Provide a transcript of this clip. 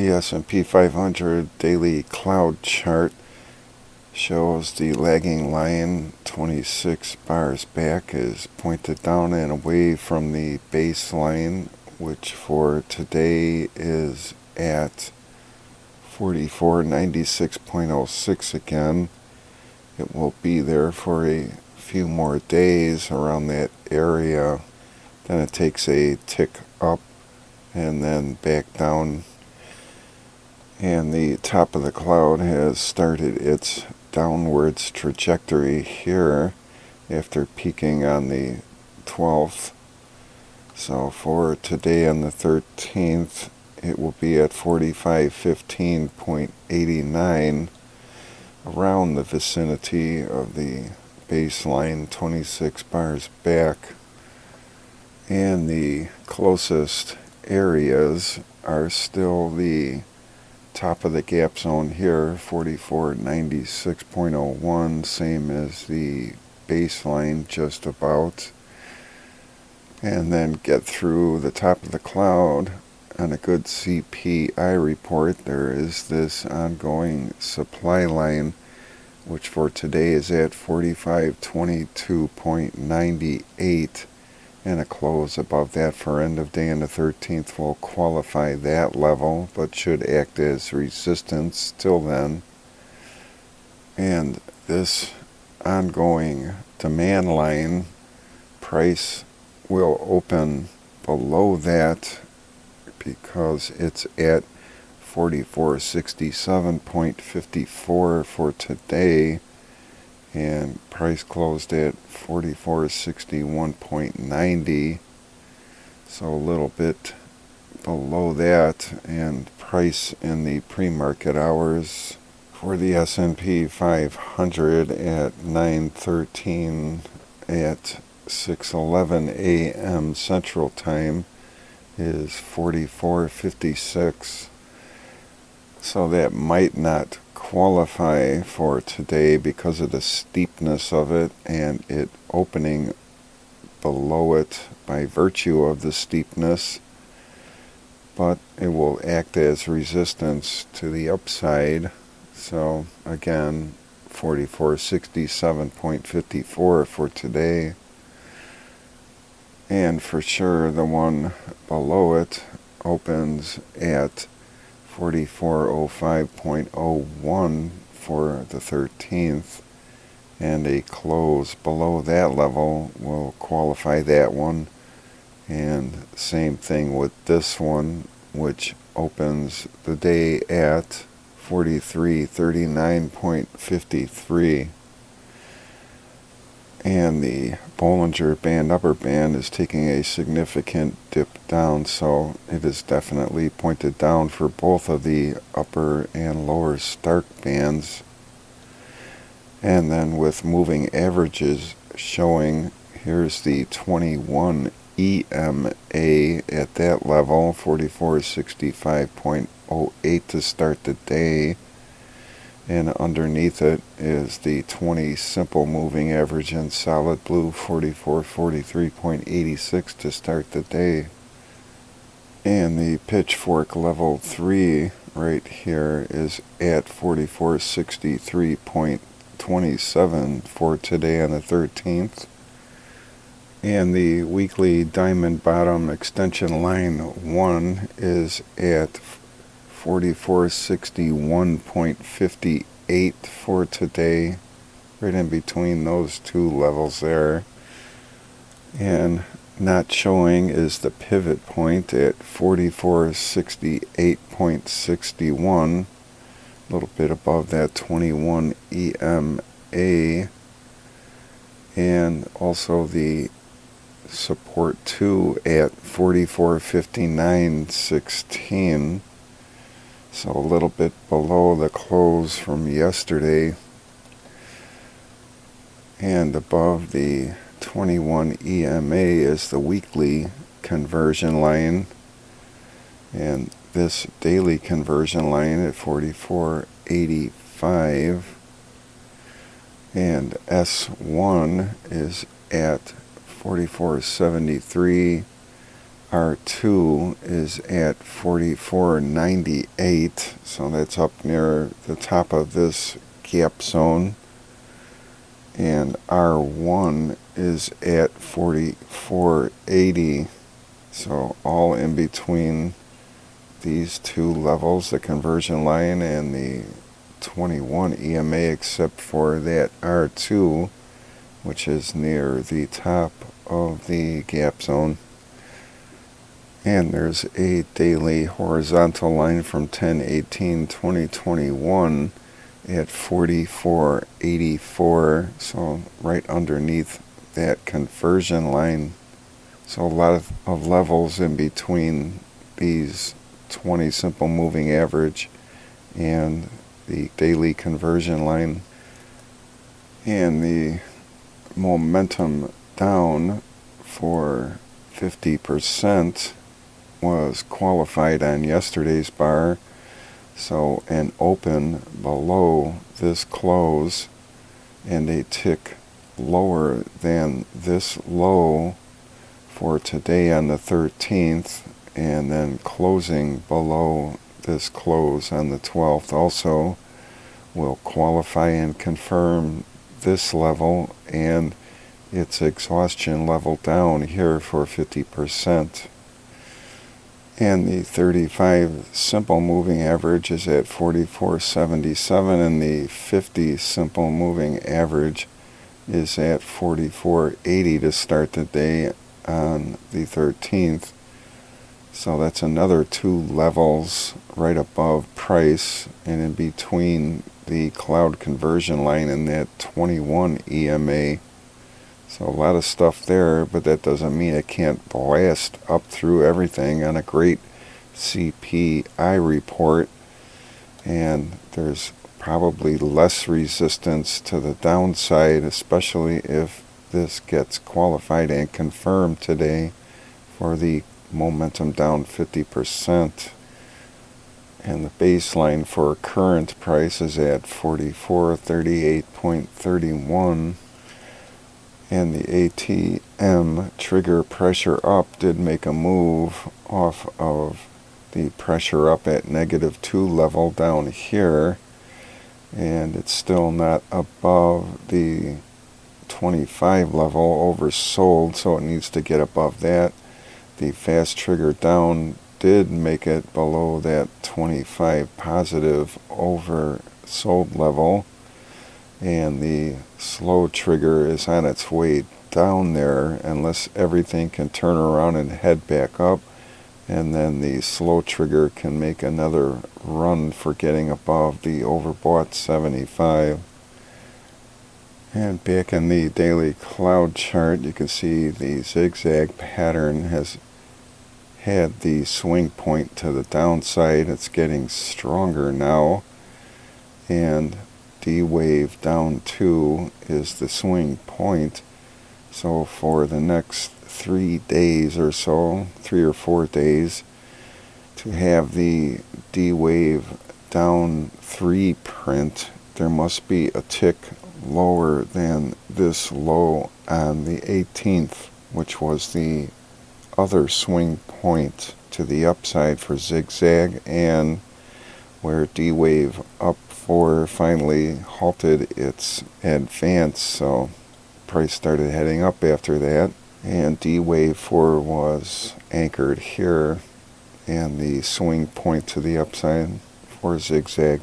The S&P 500 daily cloud chart shows the lagging line 26 bars back is pointed down and away from the baseline, which for today is at 4496.06 again. It will be there for a few more days around that area. Then it takes a tick up and then back down. And the top of the cloud has started its downwards trajectory here after peaking on the 12th. So for today on the 13th, it will be at 4515.89, around the vicinity of the baseline 26 bars back. And the closest areas are still the top of the gap zone here, 4496.01, same as the baseline just about, and then get through the top of the cloud. On a good CPI report, there is this ongoing supply line, which for today is at 4522.98, and a close above that for end of day on the 13th will qualify that level, but should act as resistance till then. And this ongoing demand line, price will open below that because it's at 4467.54 for today, and price closed at 4461.90, so a little bit below that. And price in the pre-market hours for the S&P 500 at 9:13 at 6:11 a.m. Central Time is 44.56. So that might not qualify for today because of the steepness of it and it opening below it by virtue of the steepness, but it will act as resistance to the upside. So again, 4467.54 for today, and for sure the one below it opens at 4405.01 for the 13th, and a close below that level will qualify that one. And same thing with this one, which opens the day at 4339.53. And the Bollinger Band upper band is taking a significant dip down, so it is definitely pointed down for both of the upper and lower Stark bands. And then with moving averages showing, here's the 21 EMA at that level, 4465.08 to start the day. And underneath it is the 20 simple moving average in solid blue, 4443.86 to start the day. And the pitchfork level 3 right here is at 4463.27 for today on the 13th. And the weekly diamond bottom extension line 1 is at 4461.58 for today, right in between those two levels there. And not showing is the pivot point at 4468.61, a little bit above that 21 EMA, and also the support 2 at 4459.16. So a little bit below the close from yesterday, and above the 21 EMA is the weekly conversion line, and this daily conversion line at 44.85, and S1 is at 44.73, R2 is at 44.98, so that's up near the top of this gap zone. And R1 is at 44.80, so all in between these two levels, the conversion line and the 21 EMA, except for that R2, which is near the top of the gap zone. And there's a daily horizontal line from 10/18/2021 at 44.84, so right underneath that conversion line. So a lot of levels in between these 20 simple moving average and the daily conversion line. And the momentum down for 50% was qualified on yesterday's bar, so an open below this close and a tick lower than this low for today on the 13th, and then closing below this close on the 12th also will qualify and confirm this level and its exhaustion level down here for 50%. And the 35 simple moving average is at 44.77, and the 50 simple moving average is at 44.80 to start the day on the 13th. So that's another two levels right above price and in between the cloud conversion line and that 21 EMA. So a lot of stuff there, but that doesn't mean it can't blast up through everything on a great CPI report. And there's probably less resistance to the downside, especially if this gets qualified and confirmed today for the momentum down 50%. And the baseline for current price is at 44.38.31. And the ATM trigger pressure up did make a move off of the pressure up at -2 level down here. And it's still not above the 25 level, oversold, so it needs to get above that. The fast trigger down did make it below that 25 positive oversold level. And the slow trigger is on its way down there unless everything can turn around and head back up, and then the slow trigger can make another run for getting above the overbought 75. And back in the daily cloud chart, you can see the zigzag pattern has had the swing point to the downside. It's getting stronger now, and D-wave down 2 is the swing point. So for the next 3 days or so, 3 or 4 days, to have the D-wave down 3 print, there must be a tick lower than this low on the 18th, which was the other swing point to the upside for zigzag, and where D-wave up 4 finally halted its advance, so price started heading up after that. And D-wave 4 was anchored here, and the swing point to the upside for zigzag.